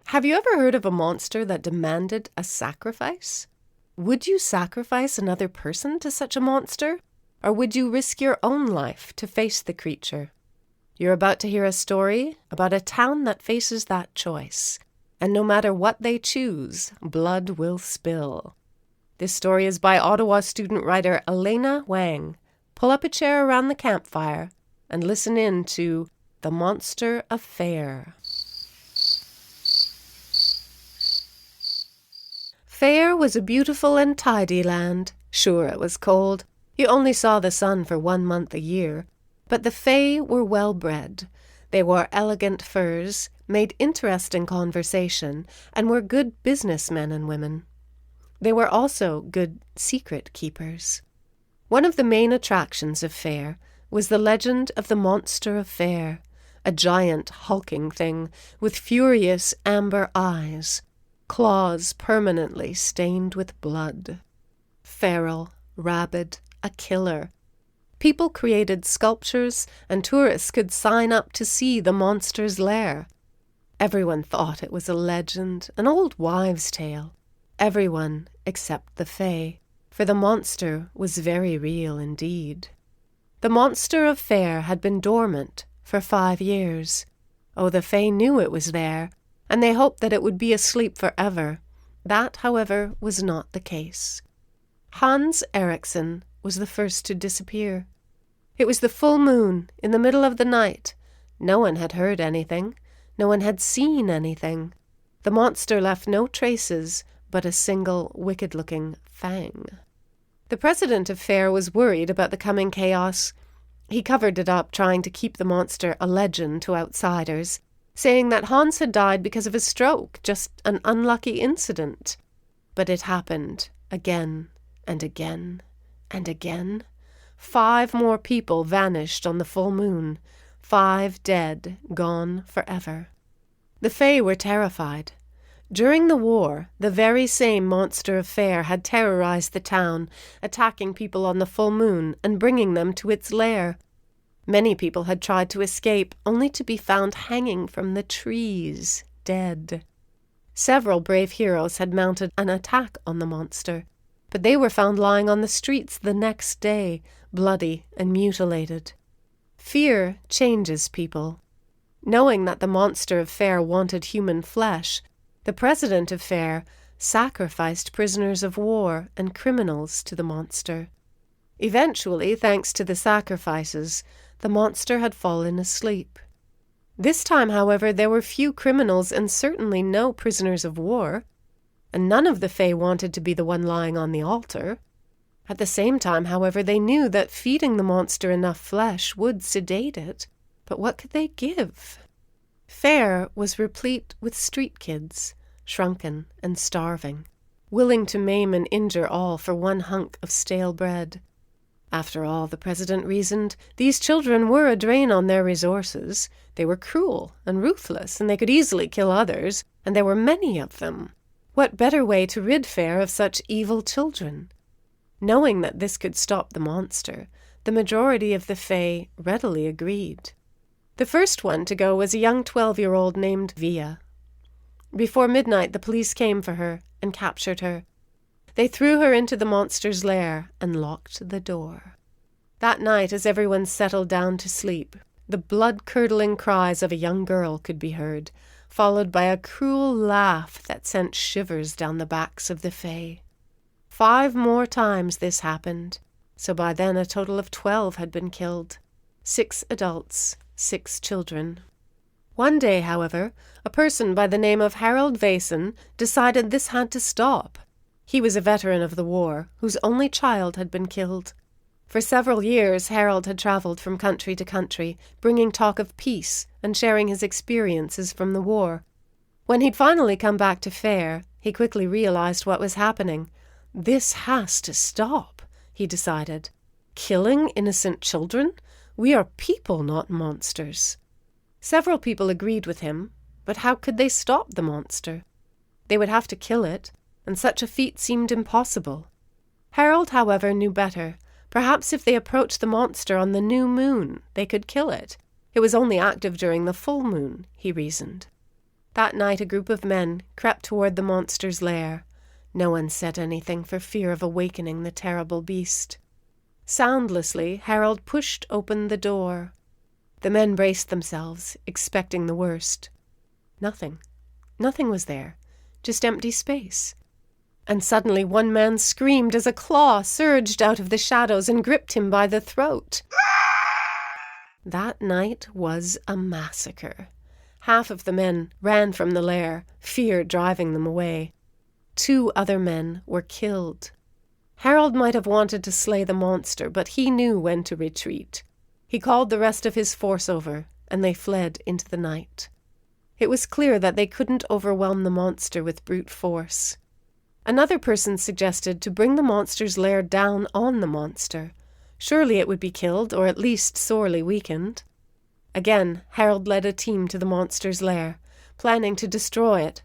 Have you ever heard of a monster that demanded a sacrifice? Would you sacrifice another person to such a monster? Or would you risk your own life to face the creature? You're about to hear a story about a town that faces that choice. And no matter what they choose, blood will spill. This story is by Ottawa student writer Aleina Wang. Pull up a chair around the campfire and listen in to The Monster of Feyre. Feyre was a beautiful and tidy land. Sure, it was cold. You only saw the sun for 1 month a year. But the Fae were well-bred. They wore elegant furs, made interesting conversation, and were good businessmen and women. They were also good secret keepers. One of the main attractions of Feyre was the legend of the Monster of Feyre, a giant hulking thing with furious amber eyes, claws permanently stained with blood. Feral, rabid, a killer. People created sculptures, and tourists could sign up to see the monster's lair. Everyone thought it was a legend, an old wives' tale. Everyone except the Fae, for the monster was very real indeed. The Monster of Feyre had been dormant for 5 years. Oh, the Fae knew it was there, and they hoped that it would be asleep forever. That, however, was not the case. Hans Eriksson was the first to disappear. It was the full moon in the middle of the night. No one had heard anything. No one had seen anything. The monster left no traces but a single wicked-looking fang. The president of Feyre was worried about the coming chaos. He covered it up, trying to keep the monster a legend to outsiders, saying that Hans had died because of a stroke, just an unlucky incident. But it happened again and again and again. 5 more people vanished on the full moon. 5 dead, gone forever. The Fae were terrified. During the war, the very same Monster of Feyre had terrorized the town, attacking people on the full moon and bringing them to its lair. Many people had tried to escape, only to be found hanging from the trees, dead. Several brave heroes had mounted an attack on the monster, but they were found lying on the streets the next day, bloody and mutilated. Fear changes people. Knowing that the Monster of Feyre wanted human flesh, the president of Feyre sacrificed prisoners of war and criminals to the monster. Eventually, thanks to the sacrifices, the monster had fallen asleep. This time, however, there were few criminals and certainly no prisoners of war, and none of the Fae wanted to be the one lying on the altar. At the same time, however, they knew that feeding the monster enough flesh would sedate it. But what could they give? Feyre was replete with street kids, shrunken and starving, willing to maim and injure all for 1 hunk of stale bread. After all, the president reasoned, these children were a drain on their resources. They were cruel and ruthless, and they could easily kill others, and there were many of them. What better way to rid Feyre of such evil children? Knowing that this could stop the monster, the majority of the Fae readily agreed. The first one to go was a young 12-year-old named Via. Before midnight, the police came for her and captured her. They threw her into the monster's lair and locked the door. That night, as everyone settled down to sleep, the blood-curdling cries of a young girl could be heard, followed by a cruel laugh that sent shivers down the backs of the Fae. 5 more times this happened, so by then a total of 12 had been killed. 6 adults, 6 children. One day, however, a person by the name of Harold Vason decided this had to stop. He was a veteran of the war, whose only child had been killed. For several years, Harold had traveled from country to country, bringing talk of peace and sharing his experiences from the war. When he'd finally come back to Feyre, he quickly realized what was happening. This has to stop, he decided. Killing innocent children? We are people, not monsters. Several people agreed with him, but how could they stop the monster? They would have to kill it, and such a feat seemed impossible. Harold, however, knew better. Perhaps if they approached the monster on the new moon, they could kill it. It was only active during the full moon, he reasoned. That night a group of men crept toward the monster's lair. No one said anything for fear of awakening the terrible beast. Soundlessly, Harold pushed open the door. The men braced themselves, expecting the worst. Nothing. Nothing was there. Just empty space. And suddenly one man screamed as a claw surged out of the shadows and gripped him by the throat. That night was a massacre. Half of the men ran from the lair, fear driving them away. 2 other men were killed. Harold might have wanted to slay the monster, but he knew when to retreat. He called the rest of his force over, and they fled into the night. It was clear that they couldn't overwhelm the monster with brute force. Another person suggested to bring the monster's lair down on the monster. Surely it would be killed, or at least sorely weakened. Again, Harold led a team to the monster's lair, planning to destroy it.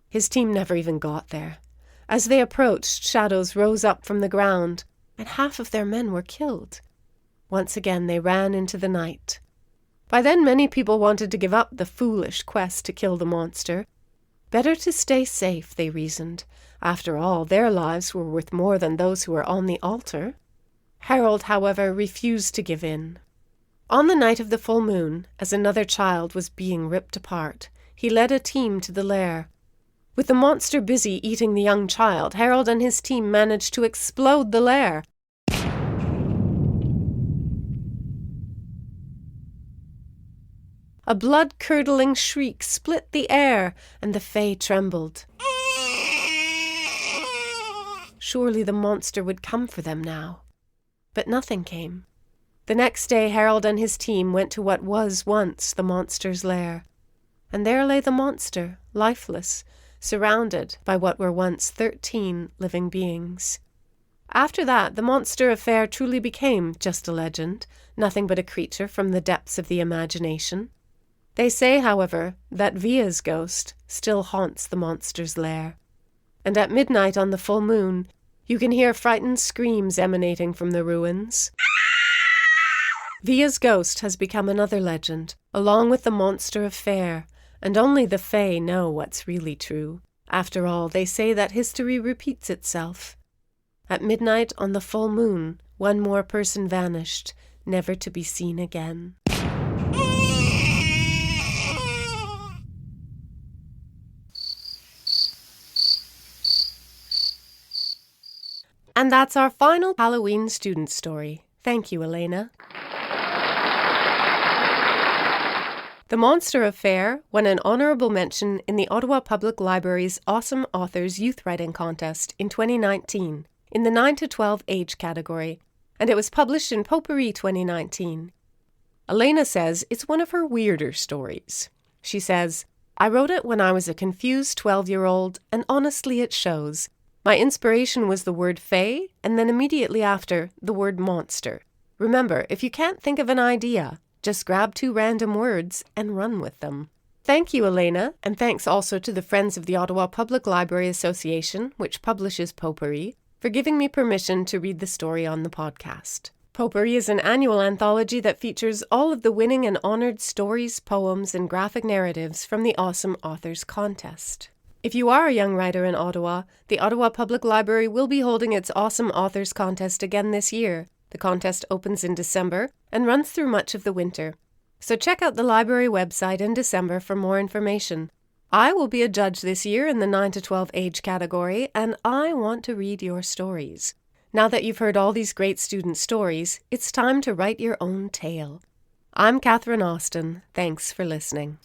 His team never even got there. As they approached, shadows rose up from the ground, and half of their men were killed. Once again they ran into the night. By then many people wanted to give up the foolish quest to kill the monster. Better to stay safe, they reasoned. After all, their lives were worth more than those who were on the altar. Harold, however, refused to give in. On the night of the full moon, as another child was being ripped apart, he led a team to the lair. With the monster busy eating the young child, Harold and his team managed to explode the lair. A blood-curdling shriek split the air, and the Fae trembled. Surely the monster would come for them now. But nothing came. The next day Harold and his team went to what was once the monster's lair. And there lay the monster, lifeless, surrounded by what were once 13 living beings. After that, the monster of Feyre truly became just a legend, nothing but a creature from the depths of the imagination. They say, however, that Via's ghost still haunts the monster's lair. And at midnight on the full moon, you can hear frightened screams emanating from the ruins. Via's ghost has become another legend, along with the monster of Feyre, and only the Fae know what's really true. After all, they say that history repeats itself. At midnight on the full moon, one more person vanished, never to be seen again. And that's our final Halloween student story. Thank you, Aleina. The Monster of Feyre won an honourable mention in the Ottawa Public Library's Awesome Authors Youth Writing Contest in 2019 in the 9 to 12 age category, and it was published in Potpourri 2019. Aleina says it's one of her weirder stories. She says, "I wrote it when I was a confused 12-year-old, and honestly it shows. My inspiration was the word fae, and then immediately after, the word monster. Remember, if you can't think of an idea, just grab 2 random words and run with them." Thank you, Aleina, and thanks also to the Friends of the Ottawa Public Library Association, which publishes Potpourri, for giving me permission to read the story on the podcast. Potpourri is an annual anthology that features all of the winning and honoured stories, poems, and graphic narratives from the Awesome Authors Contest. If you are a young writer in Ottawa, the Ottawa Public Library will be holding its Awesome Authors Contest again this year. The contest opens in December and runs through much of the winter. So check out the library website in December for more information. I will be a judge this year in the 9 to 12 age category, and I want to read your stories. Now that you've heard all these great student stories, it's time to write your own tale. I'm Catherine Austin. Thanks for listening.